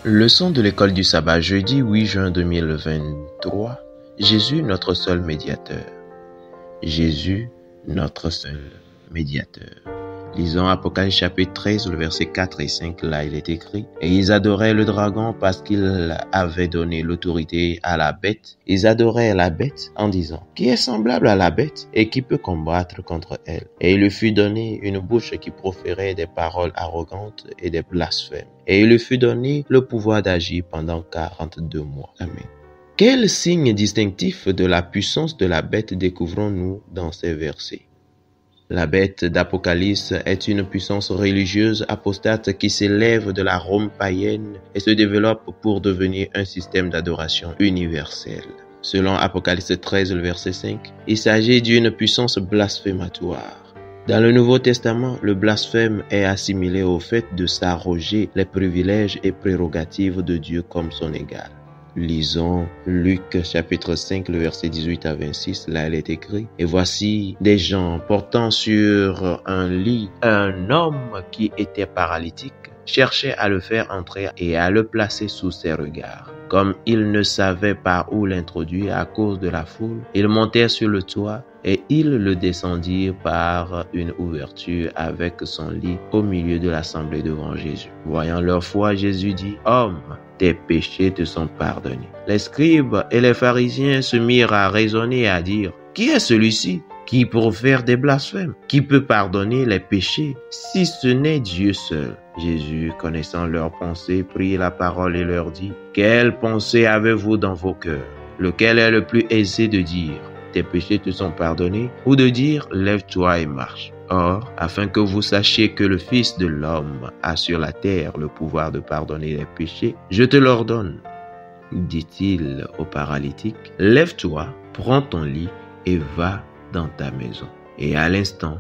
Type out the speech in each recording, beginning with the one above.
Leçon de l'école du sabbat, jeudi 8 juin 2023. Jésus, notre seul médiateur. Jésus, notre seul médiateur. Lisons Apocalypse chapitre 13, le verset 4 et 5. Là, il est écrit: « Et ils adoraient le dragon parce qu'il avait donné l'autorité à la bête. Ils adoraient la bête en disant: « Qui est semblable à la bête et qui peut combattre contre elle? » Et il lui fut donné une bouche qui proférait des paroles arrogantes et des blasphèmes. Et il lui fut donné le pouvoir d'agir pendant 42 mois. Amen. Quel signe distinctif de la puissance de la bête découvrons-nous dans ces versets? La bête d'Apocalypse est une puissance religieuse apostate qui s'élève de la Rome païenne et se développe pour devenir un système d'adoration universel. Selon Apocalypse 13, le verset 5, il s'agit d'une puissance blasphématoire. Dans le Nouveau Testament, le blasphème est assimilé au fait de s'arroger les privilèges et prérogatives de Dieu comme son égal. Lisons Luc chapitre 5, le verset 18 à 26. Là, il est écrit: « Et voici des gens portant sur un lit un homme qui était paralytique, cherchaient à le faire entrer et à le placer sous ses regards. Comme ils ne savaient pas où l'introduire à cause de la foule, ils montèrent sur le toit et ils le descendirent par une ouverture avec son lit au milieu de l'assemblée devant Jésus. Voyant leur foi, Jésus dit: « Homme, tes péchés te sont pardonnés. » Les scribes et les pharisiens se mirent à raisonner et à dire: « Qui est celui-ci qui profère des blasphèmes? Qui peut pardonner les péchés si ce n'est Dieu seul? » Jésus, connaissant leurs pensées, prit la parole et leur dit: « Quelles pensées avez-vous dans vos cœurs? Lequel est le plus aisé de dire: tes péchés te sont pardonnés, ou de dire: lève-toi et marche? Or, afin que vous sachiez que le Fils de l'homme a sur la terre le pouvoir de pardonner les péchés, je te l'ordonne, dit-il au paralytique, lève-toi, prends ton lit et va dans ta maison. Et à l'instant,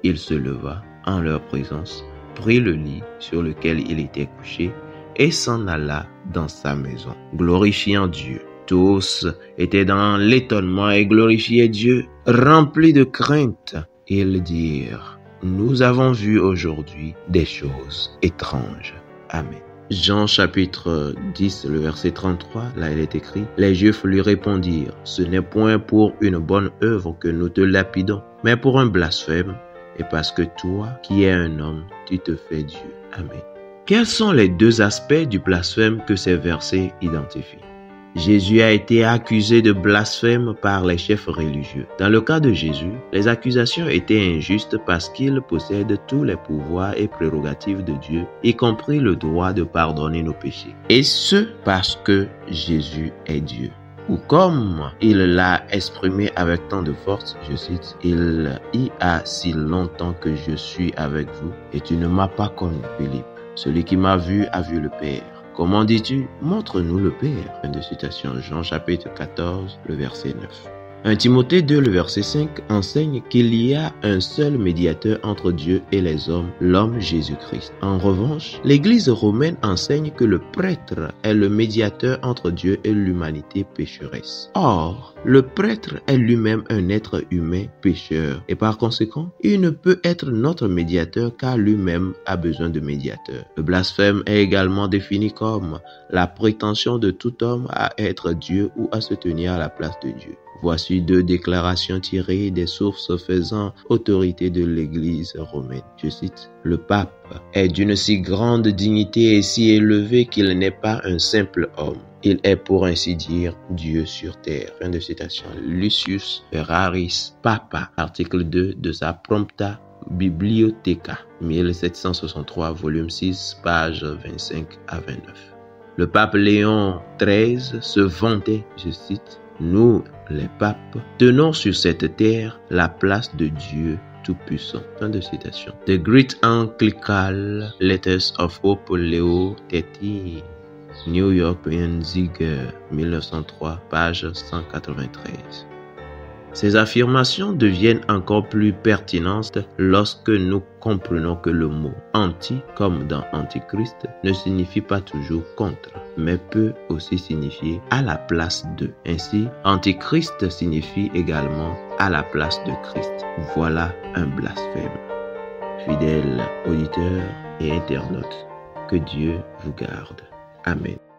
il se leva en leur présence, prit le lit sur lequel il était couché et s'en alla dans sa maison, glorifiant Dieu. Tous étaient dans l'étonnement et glorifiaient Dieu, remplis de crainte. Ils dirent: nous avons vu aujourd'hui des choses étranges. Amen. Jean chapitre 10, le verset 33, là il est écrit: les Juifs lui répondirent: ce n'est point pour une bonne œuvre que nous te lapidons, mais pour un blasphème, et parce que toi, qui es un homme, tu te fais Dieu. Amen. Quels sont les deux aspects du blasphème que ces versets identifient? Jésus a été accusé de blasphème par les chefs religieux. Dans le cas de Jésus, les accusations étaient injustes parce qu'il possède tous les pouvoirs et prérogatives de Dieu, y compris le droit de pardonner nos péchés. Et ce, parce que Jésus est Dieu. Ou comme il l'a exprimé avec tant de force, je cite: « Il y a si longtemps que je suis avec vous, et tu ne m'as pas connu, Philippe. Celui qui m'a vu a vu le Père. Comment dis-tu? Montre-nous le Père. » Fin de citation. Jean chapitre 14, le verset 9. 1 Timothée 2, le verset 5 enseigne qu'il y a un seul médiateur entre Dieu et les hommes, l'homme Jésus-Christ. En revanche, l'Église romaine enseigne que le prêtre est le médiateur entre Dieu et l'humanité pécheresse. Or, le prêtre est lui-même un être humain pécheur et par conséquent, il ne peut être notre médiateur car lui-même a besoin de médiateur. Le blasphème est également défini comme la prétention de tout homme à être Dieu ou à se tenir à la place de Dieu. Voici deux déclarations tirées des sources faisant autorité de l'Église romaine. Je cite: « Le pape est d'une si grande dignité et si élevé qu'il n'est pas un simple homme. Il est pour ainsi dire Dieu sur terre. » Fin de citation. Lucius Ferraris Papa, article 2 de sa Prompta Bibliotheca, 1763, volume 6, pages 25 à 29. Le pape Léon XIII se vantait, je cite: « Nous, les papes, tenons sur cette terre la place de Dieu Tout-Puissant. » Fin de citation. The Great Anglican Letters of Pope Leo XIII, New York, Ziegler, 1903, page 193. Ces affirmations deviennent encore plus pertinentes lorsque nous comprenons que le mot « anti », comme dans « antichrist », ne signifie pas toujours « contre », mais peut aussi signifier « à la place de ». Ainsi, « antichrist » signifie également « à la place de Christ ». Voilà un blasphème. Fidèles auditeurs et internautes, que Dieu vous garde. Amen.